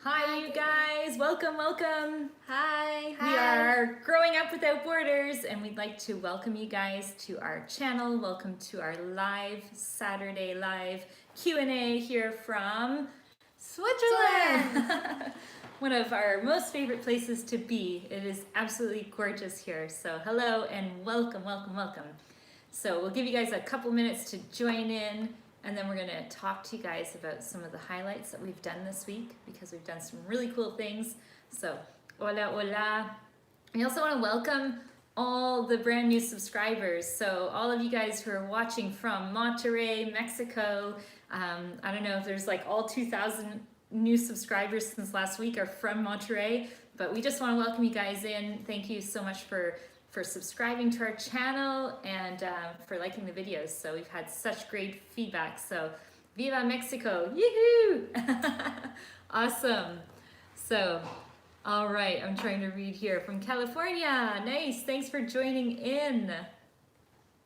Hi, you guys. Welcome, welcome. Hi. We are Growing Up Without Borders, and we'd like to welcome you guys to our channel. Welcome to our live Saturday live Q&A here from Switzerland. One of our most favorite places to be. It is absolutely gorgeous here. So hello and welcome, welcome, welcome. So we'll give you guys a couple minutes to join in, and then we're going to talk to you guys about some of the highlights that we've done this week, because we've done some really cool things. So, hola, hola. We also want to welcome all the brand new subscribers. So all of you guys who are watching from Monterrey, Mexico, I don't know if there's like all 2,000 new subscribers since last week are from Monterrey, but we just want to welcome you guys in. Thank you so much for subscribing to our channel and for liking the videos. So we've had such great feedback. So Viva Mexico, yoo-hoo! Awesome. So, all right, I'm trying to read here from California. Nice, thanks for joining in.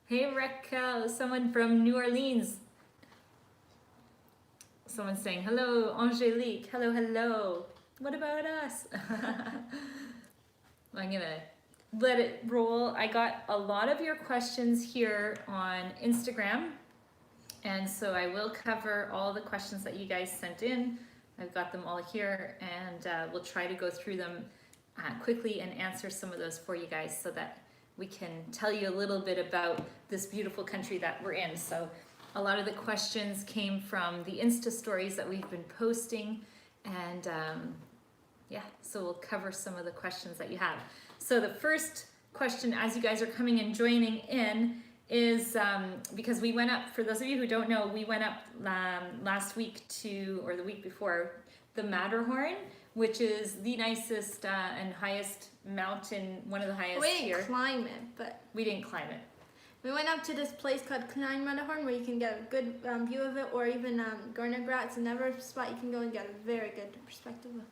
Hey Raquel, someone from New Orleans. Someone's saying, hello, Angelique, hello, hello. What about us? I'm gonna let it roll. I got a lot of your questions here on Instagram, and so I will cover all the questions that you guys sent in. I've got them all here, and we'll try to go through them quickly and answer some of those for you guys so that we can tell you a little bit about this beautiful country that we're in. So a lot of the questions came from the Insta stories that we've been posting, and yeah, so we'll cover some of the questions that you have. So the first question, as you guys are coming and joining in, is because we went up, for those of you who don't know, we went up last week to, or the week before, the Matterhorn, which is the nicest and highest mountain, one of the highest here. We didn't climb it, but we didn't climb it. We went up to this place called Klein Matterhorn where you can get a good view of it, or even Gornegrat. It's another spot you can go and get a very good perspective of.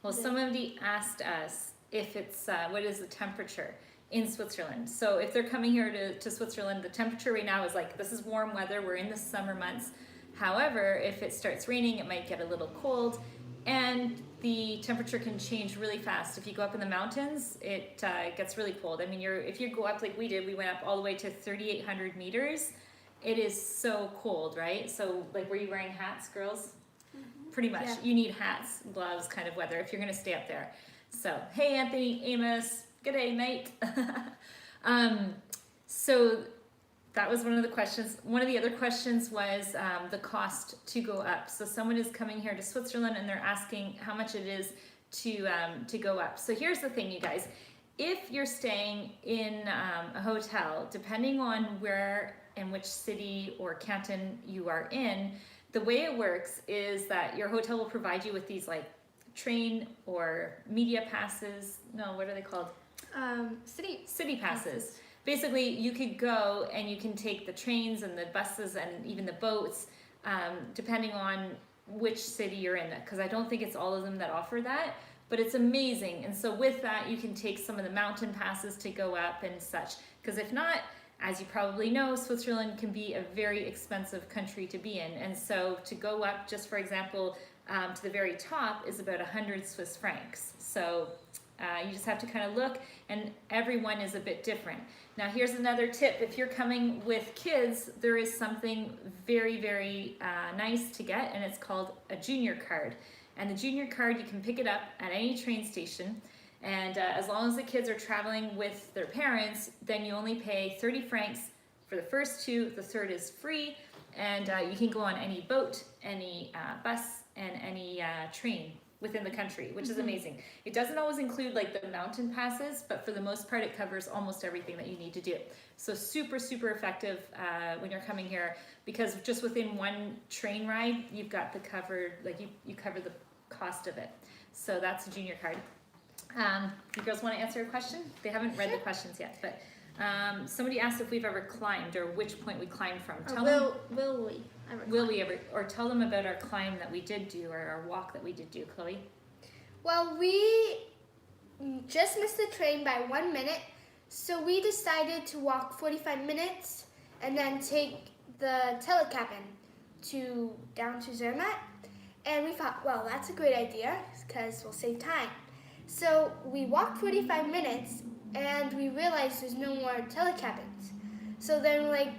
Well, somebody asked us if it's, what is the temperature in Switzerland? So if they're coming here to Switzerland, the temperature right now is like, this is warm weather, we're in the summer months. However, if it starts raining, it might get a little cold, and the temperature can change really fast. If you go up in the mountains, it gets really cold. I mean, if you go up like we did, we went up all the way to 3,800 meters. It is so cold, right? So like, were you wearing hats, girls? Pretty much. Yeah. You need hats, gloves kind of weather if you're gonna stay up there. So, hey Anthony, Amos, g'day mate. So that was one of the questions. One of the other questions was the cost to go up. So someone is coming here to Switzerland and they're asking how much it is to go up. So here's the thing, you guys. If you're staying in a hotel, depending on where and which city or canton you are in, the way it works is that your hotel will provide you with these like train or media passes. No, what are they called? City passes. Basically, you could go and you can take the trains and the buses and even the boats, depending on which city you're in. Because I don't think it's all of them that offer that, but it's amazing. And so with that, you can take some of the mountain passes to go up and such. Because if not, as you probably know, Switzerland can be a very expensive country to be in. And so to go up, just for example, to the very top is about 100 Swiss francs. So you just have to kind of look, and everyone is a bit different. Now here's another tip. If you're coming with kids, there is something very, very nice to get, and it's called a junior card. And the junior card, you can pick it up at any train station. And as long as the kids are traveling with their parents, then you only pay 30 francs for the first two. The third is free, and you can go on any boat, any bus, and any train within the country, which is amazing. It doesn't always include like the mountain passes, but for the most part, it covers almost everything that you need to do. So super, super effective when you're coming here, because just within one train ride, you've got the covered, like you cover the cost of it. So that's a junior card. You girls want to answer a question? They haven't read the questions yet, but somebody asked if we've ever climbed or which point we climbed from. Will we ever, or tell them about our climb that we did do, or our walk that we did do, Chloe? Well, we just missed the train by 1 minute, so we decided to walk 45 minutes and then take the telecabin down to Zermatt. And we thought, well, that's a great idea because we'll save time. So we walked 45 minutes and we realized there's no more telecabins. So then we're like,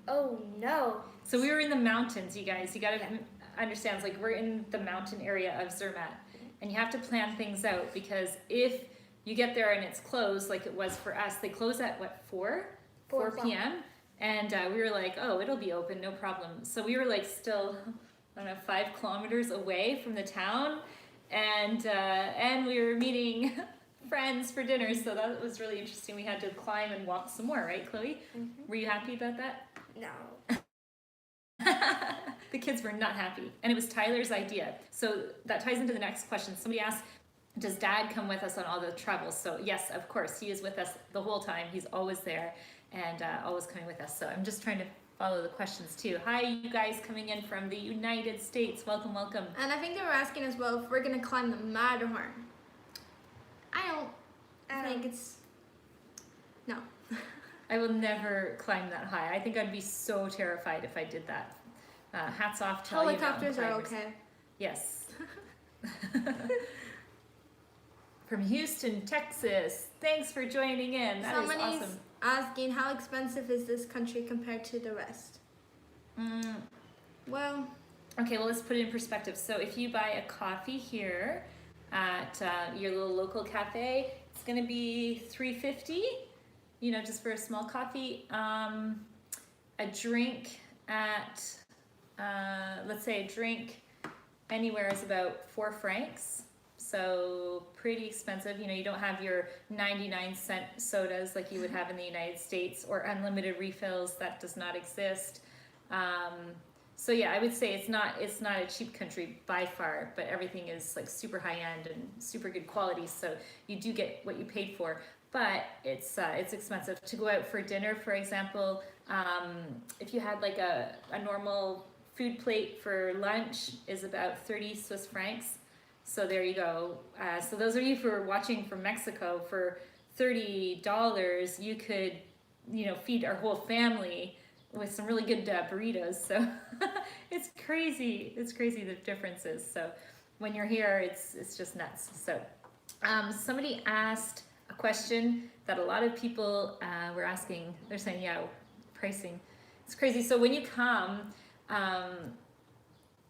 oh no. So we were in the mountains, you guys. You gotta understand, it's like we're in the mountain area of Zermatt, and you have to plan things out because if you get there and it's closed, like it was for us, they close at what, 4 p.m. And we were like, oh, it'll be open, no problem. So we were like still, I don't know, 5 kilometers away from the town, and we were meeting friends for dinner. So that was really interesting. We had to climb and walk some more, right, Chloe? Mm-hmm. Were you happy about that? No. The kids were not happy, and it was Tyler's idea. So that ties into the next question. Somebody asked, does Dad come with us on all the travels? So yes, of course, he is with us the whole time. He's always there and always coming with us. So I'm just trying to follow the questions too. Hi, you guys coming in from the United States. Welcome, welcome. And I think they were asking as well if we're gonna climb the Matterhorn. I don't think it's no. I will never climb that high. I think I'd be so terrified if I did that. Hats off to all you mountain Helicopters are climbers. okay. Yes. From Houston, Texas. Thanks for joining in. That is Somebody's awesome. asking how expensive is this country compared to the rest? Well, Okay, well, let's put it in perspective. So if you buy a coffee here at your little local cafe, it's going to be $3.50, you know, just for a small coffee. A drink at, let's say a drink anywhere is about 4 francs. So pretty expensive. You know, you don't have your 99-cent sodas like you would have in the United States, or unlimited refills. That does not exist. So yeah, I would say it's not a cheap country by far, but everything is like super high end and super good quality. So you do get what you paid for, but it's expensive to go out for dinner. For example, if you had like a normal food plate for lunch is about 30 Swiss francs. So there you go. So those of you who are watching from Mexico, for $30, you could, you know, feed our whole family with some really good burritos. So it's crazy. It's crazy the differences. So when you're here, it's just nuts. So somebody asked a question that a lot of people were asking. They're saying, yeah, pricing. It's crazy. So when you come,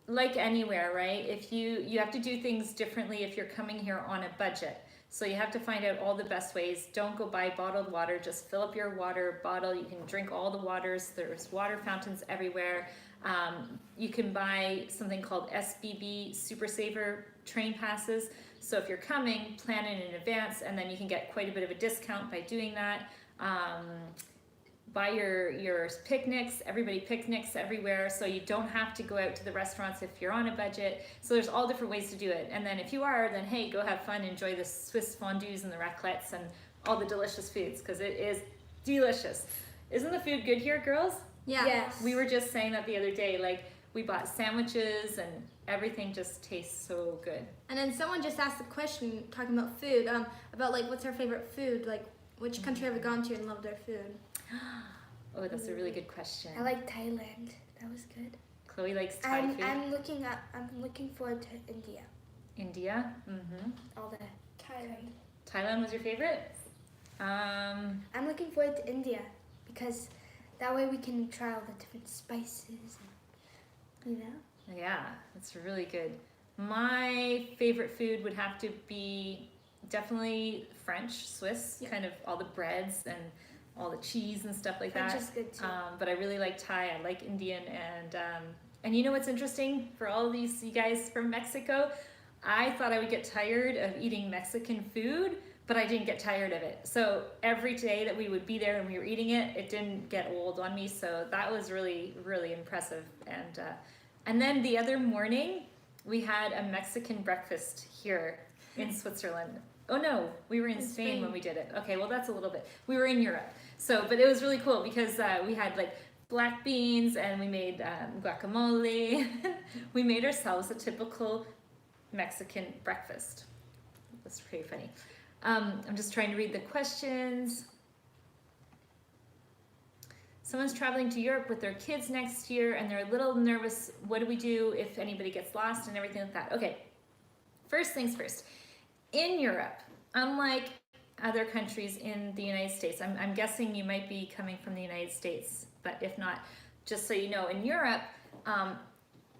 like anywhere, right? If you have to do things differently if you're coming here on a budget. So you have to find out all the best ways. Don't go buy bottled water. Just fill up your water bottle. You can drink all the waters. There's water fountains everywhere. You can buy something called SBB, Super Saver train passes. So if you're coming, plan it in advance, and then you can get quite a bit of a discount by doing that. Buy your picnics. Everybody picnics everywhere, so you don't have to go out to the restaurants if you're on a budget. So there's all different ways to do it. And then if you are, then hey, go have fun, enjoy the Swiss fondues and the raclettes and all the delicious foods, because it is delicious. Isn't the food good here, girls? yeah. Yes. We were just saying that the other day, like we bought sandwiches and everything just tastes so good. And then someone just asked a question talking about food, about like what's our favorite food, like which country have we gone to and loved their food? Oh, that's a really good question. I like Thailand. That was good. Chloe likes Thai food. I'm looking forward to India. India? Mm-hmm. All the Thailand. Thailand was your favorite? I'm looking forward to India because that way we can try all the different spices and, you know. Yeah, that's really good. My favorite food would have to be definitely French, Swiss, Yeah. kind of all the breads and all the cheese and stuff like French that. is good too. But I really like Thai. I like Indian, and you know what's interesting for all these you guys from Mexico? I thought I would get tired of eating Mexican food, but I didn't get tired of it. So every day that we would be there and we were eating it, it didn't get old on me. So that was really, really impressive. And then the other morning, we had a Mexican breakfast here in Switzerland. Oh no, we were in Spain when we did it. Okay, well that's a little bit. We were in Europe. So, but it was really cool because we had like black beans and we made guacamole. We made ourselves a typical Mexican breakfast. That's pretty funny. I'm just trying to read the questions. someone's traveling to Europe with their kids next year and they're a little nervous. What do we do if anybody gets lost and everything like that? Okay, first things first. In Europe, unlike other countries in the United States, I'm guessing you might be coming from the United States, but if not, just so you know, in Europe,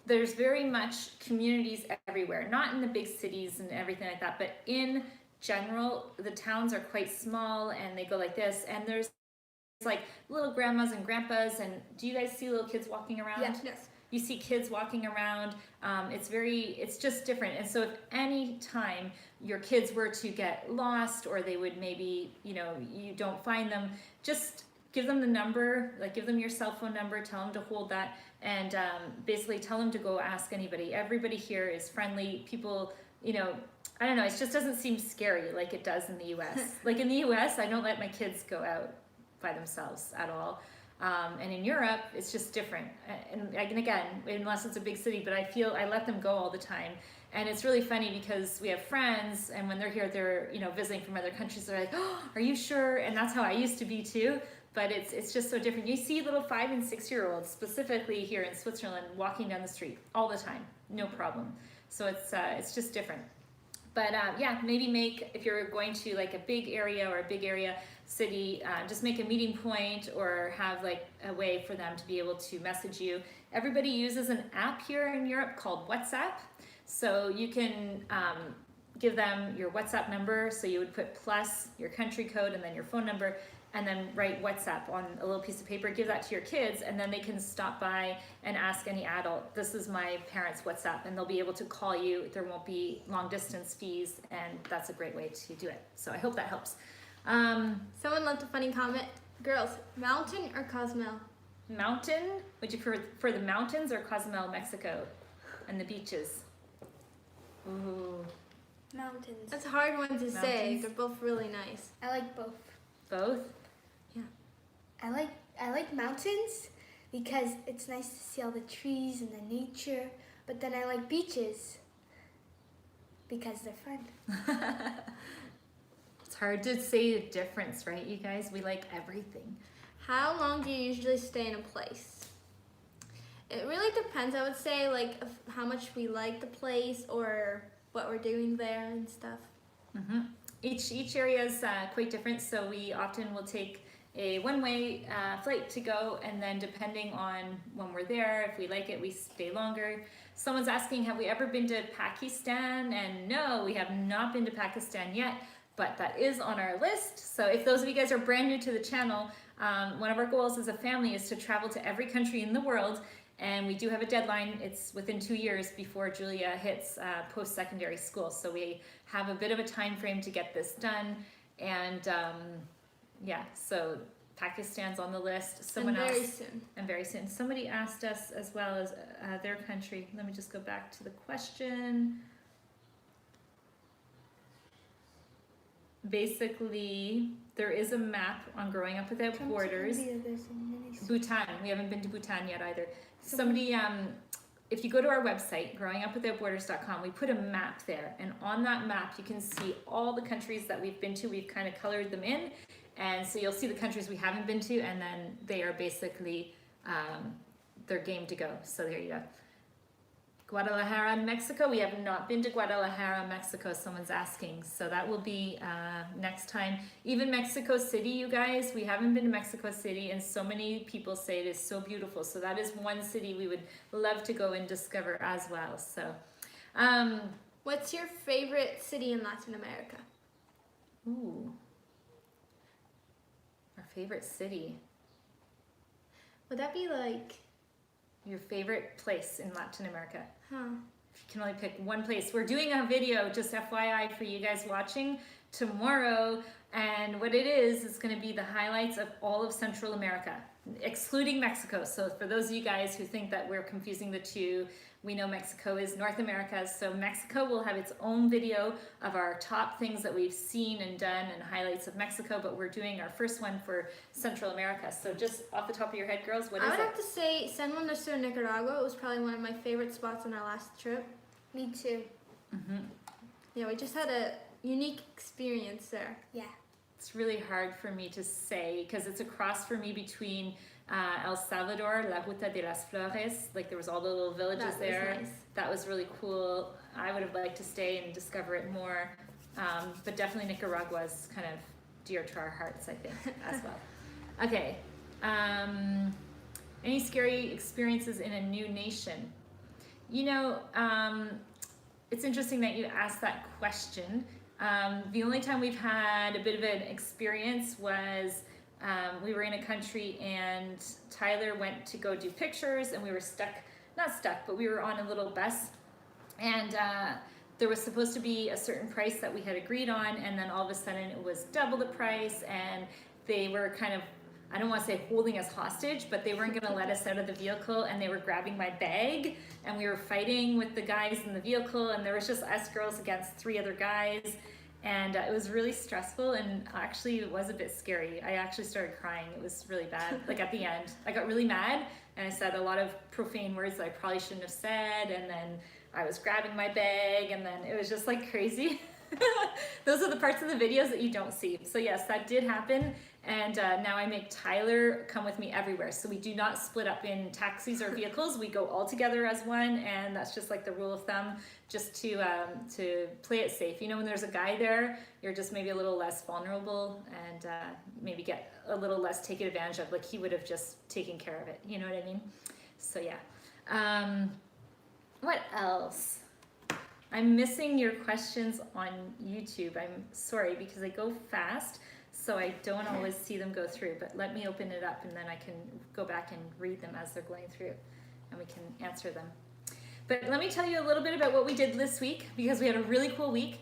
there's very much communities everywhere, not in the big cities and everything like that, but in general, the towns are quite small and they go like this, and there's like little grandmas and grandpas, and do you guys see little kids walking around? Yes. You see kids walking around. It's just different. And so if any time your kids were to get lost, or they would maybe, you don't find them, just give them the number, like give them your cell phone number, tell them to hold that, and basically tell them to go ask anybody. Everybody here is friendly. People, I don't know, it just doesn't seem scary like it does in the US. Like in the US, I don't let my kids go out by themselves at all. And in Europe, it's just different. And again, unless it's a big city, but I let them go all the time. And it's really funny because we have friends, and when they're here, they're, visiting from other countries. They're like, oh, are you sure? And that's how I used to be too. But it's just so different. You see little 5 and 6 year olds, specifically here in Switzerland, walking down the street all the time, no problem. So it's just different. But maybe if you're going to like a big area or a big area city, just make a meeting point or have like a way for them to be able to message you. Everybody uses an app here in Europe called WhatsApp. So you can give them your WhatsApp number. So you would put plus your country code and then your phone number, and then write WhatsApp on a little piece of paper, give that to your kids, and then they can stop by and ask any adult, this is my parents' WhatsApp, and they'll be able to call you. There won't be long distance fees, and that's a great way to do it. So I hope that helps. Someone left a funny comment. Girls, mountain or Cozumel? Mountain? Would you prefer the mountains or Cozumel, Mexico, and the beaches? Ooh. Mountains. That's a hard one to say. They're both really nice. I like both. Both? Yeah. I like mountains because it's nice to see all the trees and the nature, but then I like beaches because they're fun. It's hard to say the difference, right, you guys? We like everything. How long do you usually stay in a place? It really depends. I would say like how much we like the place or what we're doing there and stuff. Mm-hmm. Each area is quite different, so we often will take a one-way flight to go, and then depending on when we're there, if we like it, we stay longer. Someone's asking, have we ever been to Pakistan? And no, we have not been to Pakistan yet, but that is on our list. So if those of you guys are brand new to the channel, one of our goals as a family is to travel to every country in the world, and we do have a deadline. It's within 2 years before Julia hits post-secondary school. So we have a bit of a time frame to get this done. And so Pakistan's on the list. Someone very else, soon. And very soon. Somebody asked us as well as their country. Let me just go back to the question. Basically, there is a map on Growing Up Without Borders. Bhutan. We haven't been to Bhutan yet either. Somebody, if you go to our website, growingupwithoutborders.com, we put a map there. And on that map, you can see all the countries that we've been to. We've kind of colored them in. And so you'll see the countries we haven't been to, and then they are basically, they're game to go. So there you go. Guadalajara, Mexico. We have not been to Guadalajara, Mexico. Someone's asking. So that will be next time. Even Mexico City, you guys. We haven't been to Mexico City, and so many people say it is so beautiful. So that is one city we would love to go and discover as well. So, what's your favorite city in Latin America? Ooh. Our favorite city. Would that be like... Your favorite place in Latin America? Huh. If you can only pick one place. We're doing a video, just FYI for you guys watching, tomorrow. And what it is going to be the highlights of all of Central America, excluding Mexico. So for those of you guys who think that we're confusing the two, we know Mexico is North America. So Mexico will have its own video of our top things that we've seen and done and highlights of Mexico, but we're doing our first one for Central America. So just off the top of your head, girls, what is it? I would have to say San Juan de Sur, Nicaragua. It was probably one of my favorite spots on our last trip. Me too. Mm-hmm. Yeah, we just had a unique experience there. Yeah. It's really hard for me to say because it's a cross for me between El Salvador, La Ruta de las Flores, like there was all the little villages That was there. nice. That was really cool. I would have liked to stay and discover it more, but definitely Nicaragua is kind of dear to our hearts, I think, as well. Okay, any scary experiences in a new nation? You know, it's interesting that you asked that question. The only time we've had a bit of an experience was we were in a country and Tyler went to go do pictures and we were not stuck, but we were on a little bus and there was supposed to be a certain price that we had agreed on, and then all of a sudden it was double the price, and they were kind of, I don't want to say holding us hostage, but they weren't going to let us out of the vehicle, and they were grabbing my bag, and we were fighting with the guys in the vehicle, and there was just us girls against 3 other guys, and it was really stressful, and actually it was a bit scary. I actually started crying. It was really bad. Like at the end, I got really mad, and I said a lot of profane words that I probably shouldn't have said, and then I was grabbing my bag, and then it was just like crazy. Those are the parts of the videos that you don't see. So yes, that did happen, and now I make Tyler come with me everywhere. So we do not split up in taxis or vehicles. We go all together as one, and that's just like the rule of thumb, just to play it safe. You know, when there's a guy there, you're just maybe a little less vulnerable, and maybe get a little less taken advantage of. Like he would have just taken care of it. You know what I mean? So yeah. What else? I'm missing your questions on YouTube. I'm sorry because I go fast, so I don't always see them go through, but let me open it up and then I can go back and read them as they're going through and we can answer them. But let me tell you a little bit about what we did this week because we had a really cool week.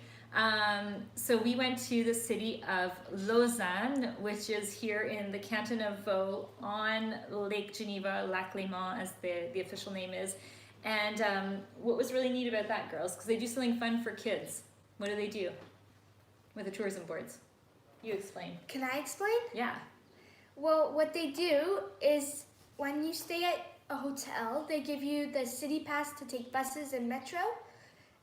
So we went to the city of Lausanne, which is here in the canton of Vaud on Lake Geneva, Lac Léman as the official name is. And what was really neat about that, girls, because they do something fun for kids. What do they do with the tourism boards? You explain. Can I explain? Yeah. Well, what they do is when you stay at a hotel, they give you the city pass to take buses and metro.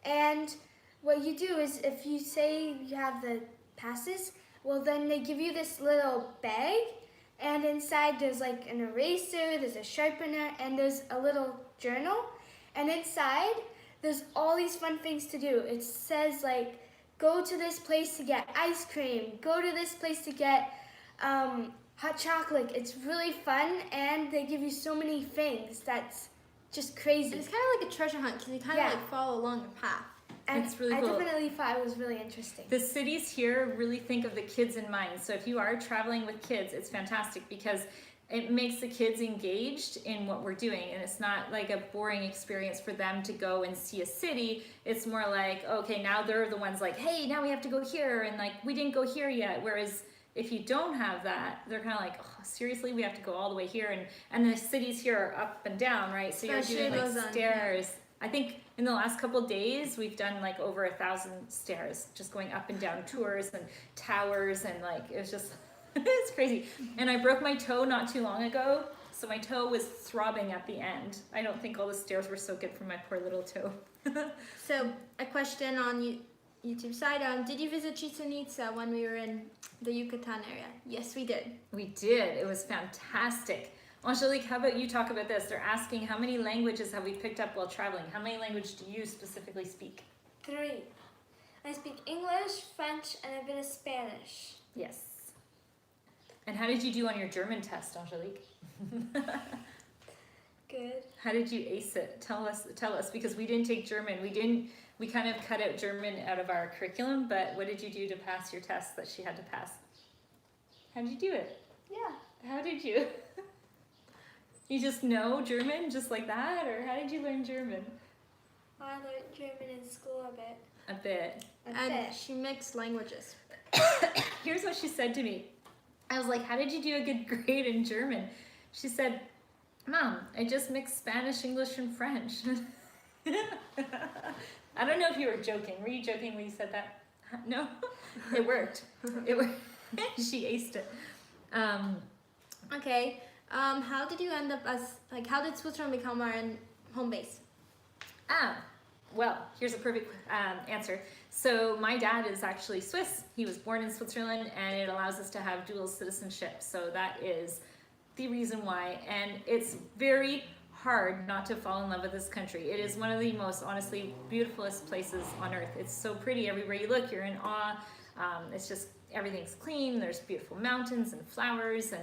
And what you do is if you say you have the passes, well, then they give you this little bag. And inside there's like an eraser, there's a sharpener, and there's a little journal. And inside, there's all these fun things to do. It says like, go to this place to get ice cream, go to this place to get hot chocolate. It's really fun, and they give you so many things that's just crazy. It's kind of like a treasure hunt because you kind of like follow along a path. And it's really I cool. definitely thought it was really interesting. The cities here really think of the kids in mind. So if you are traveling with kids, it's fantastic because it makes the kids engaged in what we're doing, and it's not like a boring experience for them to go and see a city. It's more like, okay, now they're the ones like, hey, now we have to go here, and like we didn't go here yet. Whereas if you don't have that, they're kind of like, oh, seriously, we have to go all the way here, and the cities here are up and down, right? So you're doing like stairs. I think in the last couple of days we've done like over 1,000 stairs, just going up and down tours and towers, and like it was just. It's crazy. And I broke my toe not too long ago, so my toe was throbbing at the end. I don't think all the stairs were so good for my poor little toe. So a question on YouTube side, did you visit Chichen Itza when we were in the Yucatan area? Yes, we did. We did. It was fantastic. Angelique, how about you talk about this? They're asking how many languages have we picked up while traveling? How many languages do you specifically speak? 3. I speak English, French, and a bit of Spanish. Yes. And how did you do on your German test, Angelique? Good. How did you ace it? Tell us, because we didn't take German. We kind of cut out German out of our curriculum, but what did you do to pass your test that she had to pass? How did you do it? Yeah. How did you? You just know German just like that, or how did you learn German? I learned German in school a bit. A bit. And she mixed languages. Here's what she said to me. I was like, how did you do a good grade in German? She said, Mom, I just mixed Spanish, English, and French. I don't know if you were joking. Were you joking when you said that? No? It worked. It worked. She aced it. Okay. How did you end up how did Switzerland become our home base? Well, here's a perfect answer. So my dad is actually Swiss. He was born in Switzerland, and it allows us to have dual citizenship. So that is the reason why, and it's very hard not to fall in love with this country. It is one of the most honestly beautifulest places on earth. It's so pretty everywhere you look, you're in awe. It's just, everything's clean, there's beautiful mountains and flowers, and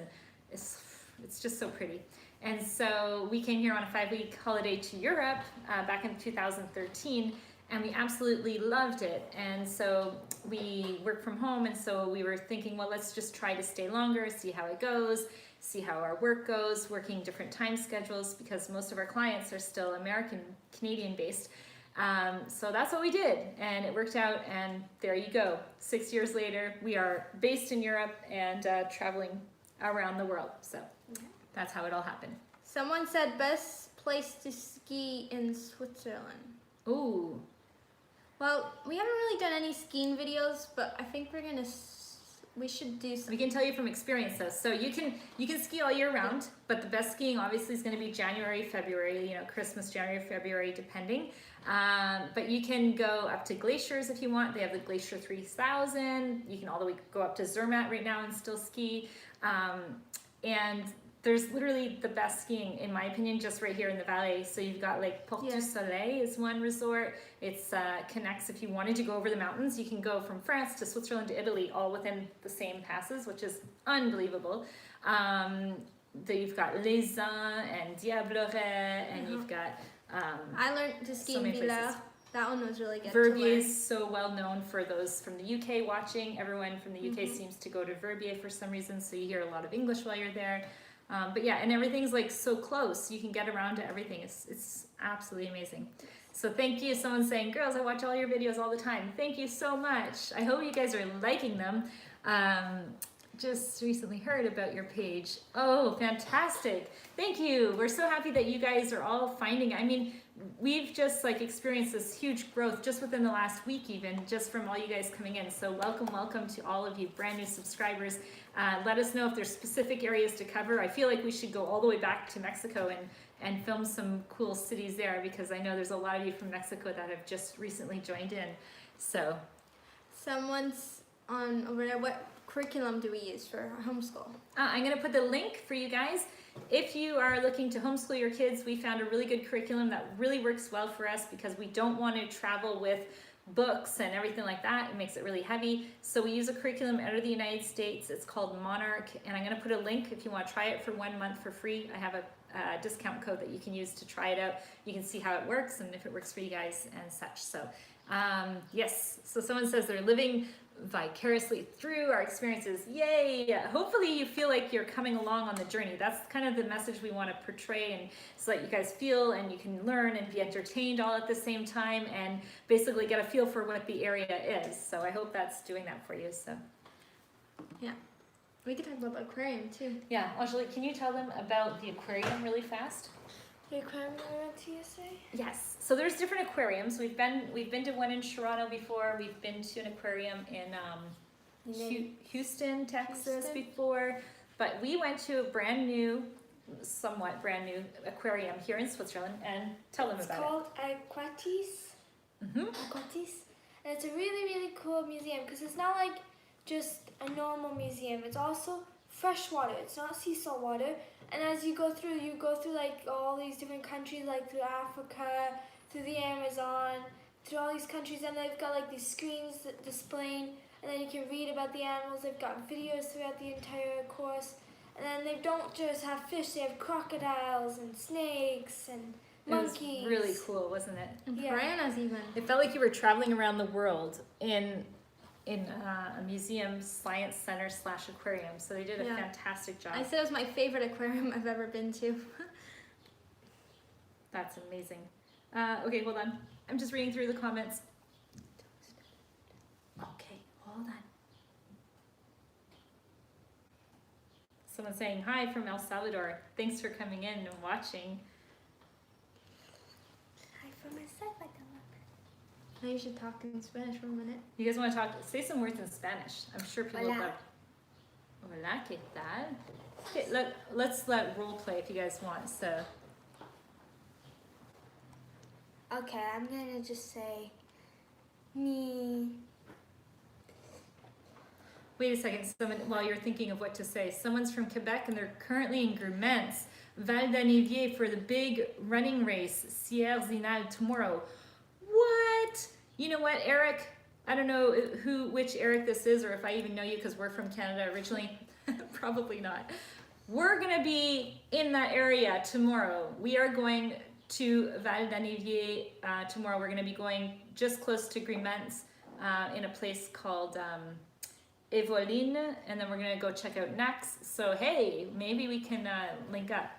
it's just so pretty. And so we came here on a 5-week holiday to Europe back in 2013, and we absolutely loved it. And so we work from home, and so we were thinking, well, let's just try to stay longer, see how it goes, see how our work goes, working different time schedules, because most of our clients are still American, Canadian based. So that's what we did, and it worked out, and there you go. 6 years later, we are based in Europe and traveling around the world. So that's how it all happened. Someone said best place to ski in Switzerland. Ooh. Well, we haven't really done any skiing videos, but I think we should do some. We can tell you from experience though. So you can ski all year round, but the best skiing obviously is going to be January, February, you know, Christmas, January, February, depending. But you can go up to glaciers if you want. They have the Glacier 3000. You can all the way go up to Zermatt right now and still ski. And there's literally the best skiing, in my opinion, just right here in the valley. So you've got like Porte du Soleil is one resort. It's connects, if you wanted to go over the mountains, you can go from France to Switzerland to Italy, all within the same passes, which is unbelievable. You've got Les Uns and Diableret, and you've got I learned to ski so in many Villa. places. That one was really good. Verbier is so well known for those from the UK watching. Everyone from the UK seems to go to Verbier for some reason, so you hear a lot of English while you're there. But yeah, and everything's like so close. You can get around to everything. It's absolutely amazing. So thank you. Someone's saying, girls, I watch all your videos all the time. Thank you so much. I hope you guys are liking them. Just recently heard about your page. Oh, fantastic. Thank you. We're so happy that you guys are all finding it. I mean, we've just like experienced this huge growth just within the last week, even just from all you guys coming in. So welcome to all of you brand new subscribers. Let us know if there's specific areas to cover. I feel like we should go all the way back to Mexico and film some cool cities there, because I know there's a lot of you from Mexico that have just recently joined in. So someone's on over there. What curriculum do we use for homeschool? I'm going to put the link for you guys. If you are looking to homeschool your kids, we found a really good curriculum that really works well for us, because we don't want to travel with books and everything like that. It makes it really heavy. So we use a curriculum out of the United States. It's called Monarch, and I'm going to put a link if you want to try it for 1 month for free. I have a discount code that you can use to try it out. You can see how it works and if it works for you guys and such. So yes, so someone says they're living vicariously through our experiences. Yay! Hopefully you feel like you're coming along on the journey. That's kind of the message we want to portray, and so that you guys feel and you can learn and be entertained all at the same time, and basically get a feel for what the area is. So I hope that's doing that for you. So yeah, we could talk about the aquarium too. Yeah, Angelique, can you tell them about the aquarium really fast? The aquarium we went to yesterday? Yes. So there's different aquariums. We've been to one in Toronto before. We've been to an aquarium in Houston, Texas before. But we went to a somewhat brand new aquarium here in Switzerland, and tell them about it. It's called Aquatis. Aquatis. And it's a really, really cool museum, because it's not like just a normal museum. It's also fresh water. It's not sea salt water. And as you go through like all these different countries, like through Africa, through the Amazon, through all these countries, and they've got like these screens that displaying, and then you can read about the animals. They've got videos throughout the entire course. And then they don't just have fish, they have crocodiles and snakes and monkeys. It was really cool, wasn't it? And Yeah. piranhas even. It felt like you were traveling around the world in a museum science center / aquarium. So they did a fantastic job. I said it was my favorite aquarium I've ever been to. That's amazing. Okay, hold on. I'm just reading through the comments. Okay, hold on. Someone saying hi from El Salvador. Thanks for coming in and watching. Hi from El Salvador. Now you should talk in Spanish for a minute. You guys want to say some words in Spanish? I'm sure people Hola. love. Hola, ¿qué tal? Okay, let's let role play if you guys want. So. Okay, I'm gonna just say me. Wait a second, while you're thinking of what to say, someone's from Quebec and they're currently in Gruments, Val d'Annevier for the big running race, Sierre Zinal tomorrow. What? You know what, Eric? I don't know which Eric this is, or if I even know you because we're from Canada originally. Probably not. We're gonna be in that area tomorrow. We are going to Val d'Annevier tomorrow. We're gonna be going just close to Gruments in a place called Evoline, and then we're gonna go check out Nax. So hey, maybe we can link up.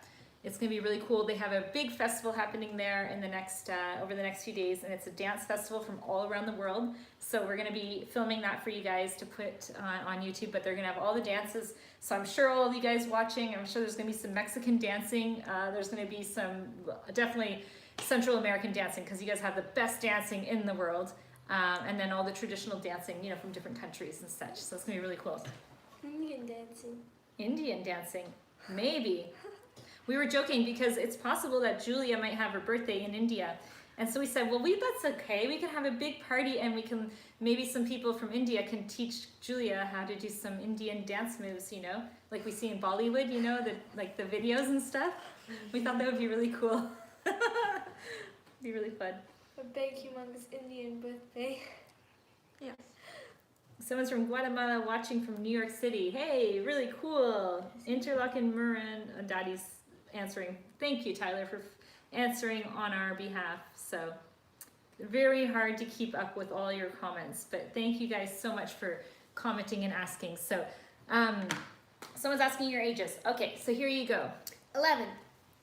It's gonna be really cool. They have a big festival happening there in the next over the next few days, and it's a dance festival from all around the world. So we're gonna be filming that for you guys to put on YouTube. But they're gonna have all the dances. So I'm sure all of you guys watching, I'm sure there's gonna be some Mexican dancing. There's gonna be some definitely Central American dancing because you guys have the best dancing in the world. And then all the traditional dancing, you know, from different countries and such. So it's gonna be really cool. Indian dancing. Indian dancing, maybe. We were joking because it's possible that Julia might have her birthday in India. And so we said, well, that's okay. We can have a big party and we can, maybe some people from India can teach Julia how to do some Indian dance moves, you know, like we see in Bollywood, you know, like the videos and stuff. We thought that would be really cool. Be really fun. A big, humongous Indian birthday. Yes. Someone's from Guatemala watching from New York City. Hey, really cool. Interlaken Marin, Daddy's answering. Thank you, Tyler, for answering on our behalf. So very hard to keep up with all your comments, but thank you guys so much for commenting and asking. So someone's asking your ages. Okay, so here you go. 11.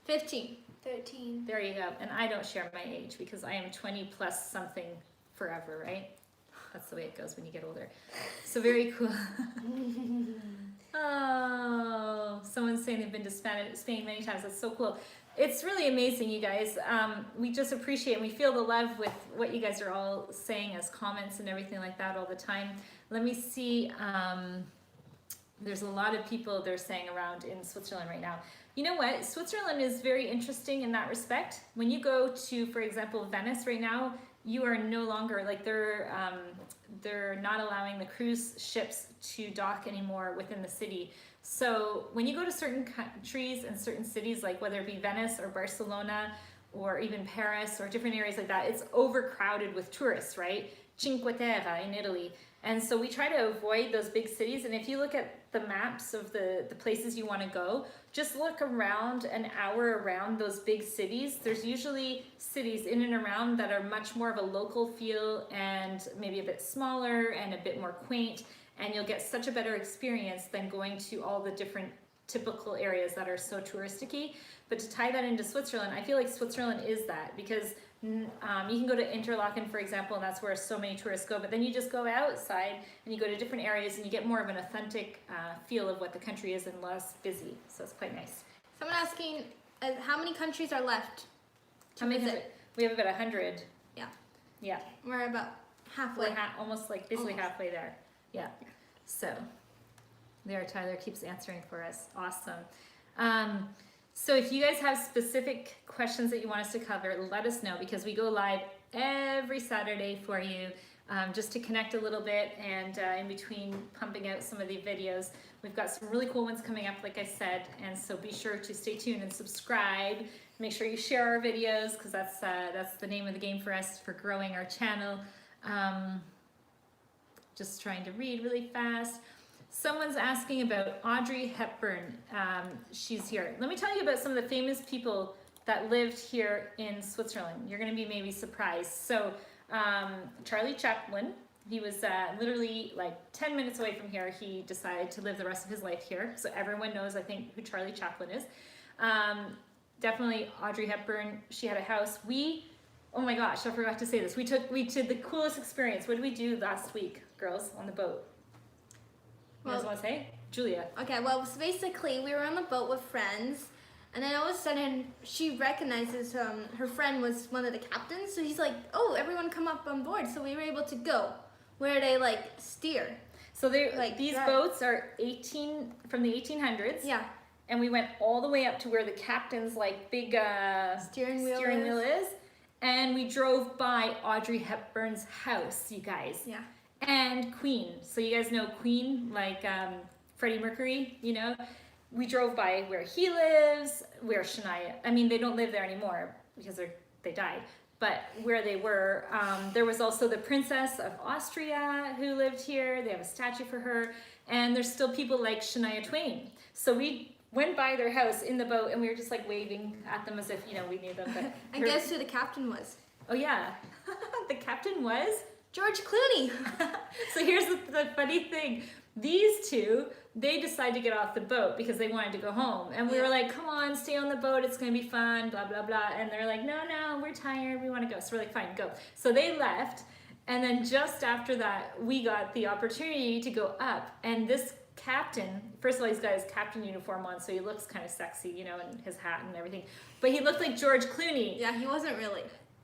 15. 13. There you go. And I don't share my age because I am 20 plus something forever, right? That's the way it goes when you get older. So very cool. Oh, someone's saying they've been to Spain many times. That's so cool. It's really amazing, you guys. We just appreciate and we feel the love with what you guys are all saying as comments and everything like that all the time. Let me see. There's a lot of people they're saying around in Switzerland right now. You know what? Switzerland is very interesting in that respect. When you go to, for example, Venice right now, you are no longer, like they're not allowing the cruise ships to dock anymore within the city. So when you go to certain countries and certain cities, like whether it be Venice or Barcelona or even Paris or different areas like that, it's overcrowded with tourists, right? Cinque Terre in Italy. And so we try to avoid those big cities. And if you look at the maps of the places you want to go, just look around an hour around those big cities. There's usually cities in and around that are much more of a local feel and maybe a bit smaller and a bit more quaint. And you'll get such a better experience than going to all the different typical areas that are so touristic-y. But to tie that into Switzerland, I feel like Switzerland is that because you can go to Interlaken, for example, and that's where so many tourists go, but then you just go outside and you go to different areas and you get more of an authentic feel of what the country is and less busy. So it's quite nice. Someone asking, how many countries are left to How many visit? We have about 100. Yeah. Yeah. We're about halfway. We're almost like basically halfway there. Yeah. So there, Tyler keeps answering for us. Awesome. So if you guys have specific questions that you want us to cover, let us know because we go live every Saturday for you just to connect a little bit and in between pumping out some of the videos. We've got some really cool ones coming up, like I said, and so be sure to stay tuned and subscribe. Make sure you share our videos because that's the name of the game for us for growing our channel. Just trying to read really fast. Someone's asking about Audrey Hepburn. She's here. Let me tell you about some of the famous people that lived here in Switzerland. You're going to be maybe surprised. So Charlie Chaplin, he was literally like 10 minutes away from here. He decided to live the rest of his life here. So everyone knows, I think, who Charlie Chaplin is. Definitely Audrey Hepburn. She had a house. Oh my gosh, I forgot to say this. We did the coolest experience. What did we do last week, girls, on the boat? You guys want to say? Julia. Okay, well, so basically we were on the boat with friends, and then all of a sudden she recognizes her friend was one of the captains, so he's like, oh, everyone come up on board. So we were able to go where they like steer. So these boats are from the 1800s. Yeah. And we went all the way up to where the captain's like big steering wheel is. And we drove by Audrey Hepburn's house, you guys. Yeah. and Queen. So you guys know Queen, like Freddie Mercury, you know? We drove by where he lives, where Shania, I mean, they don't live there anymore because they died, but where they were, there was also the Princess of Austria who lived here. They have a statue for her, and there's still people like Shania Twain. So we went by their house in the boat, and we were just like waving at them as if, you know, we knew them. But And guess who the captain was? oh yeah, the captain was? George Clooney. So here's the funny thing. These two, they decided to get off the boat because they wanted to go home. And we were like, come on, stay on the boat. It's going to be fun, blah, blah, blah. And they're like, no, we're tired. We want to go. So we're like, fine, go. So they left. And then just after that, we got the opportunity to go up. And this captain, first of all, he's got his captain uniform on, so he looks kind of sexy, you know, and his hat and everything. But he looked like George Clooney. Yeah, he wasn't really.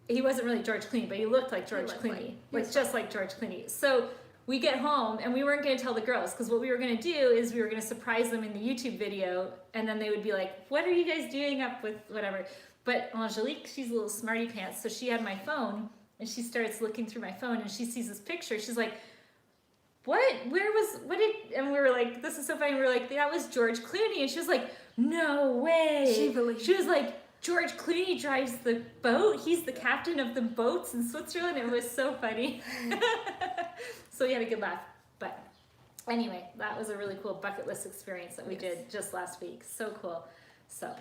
He wasn't really George Clooney, but he looked like George Clooney. Like just like George Clooney. So we get home, and we weren't going to tell the girls, because what we were going to do is we were going to surprise them in the YouTube video, and then they would be like, what are you guys doing up with whatever? But Angelique, she's a little smarty pants, so she had my phone, and she starts looking through my phone, and she sees this picture. She's like, what did, and we were like, this is so funny. We were like, that was George Clooney. And she was like, no way. She was like, George Clooney drives the boat. He's the captain of the boats in Switzerland. It was so funny. So we had a good laugh. But anyway, that was a really cool bucket list experience that we did just last week. So cool. So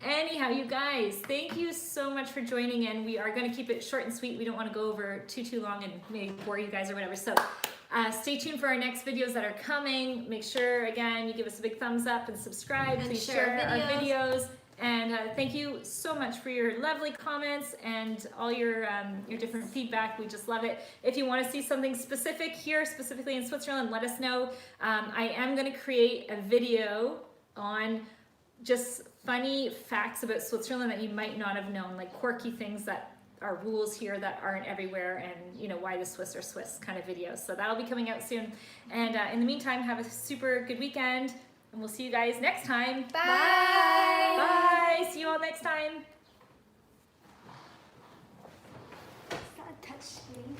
anyhow, you guys, thank you so much for joining in. We are going to keep it short and sweet. We don't want to go over too long and maybe bore you guys or whatever. So stay tuned for our next videos that are coming. Make sure, again, you give us a big thumbs up and subscribe. Please share our videos. And thank you so much for your lovely comments and all your different feedback. We just love it. If you want to see something specific here, specifically in Switzerland, let us know. I am going to create a video on just funny facts about Switzerland that you might not have known, like quirky things that are rules here that aren't everywhere, and you know why the Swiss are Swiss kind of videos. So that'll be coming out soon. And in the meantime, have a super good weekend. And we'll see you guys next time. Bye. Bye. See you all next time. It's not a touch screen.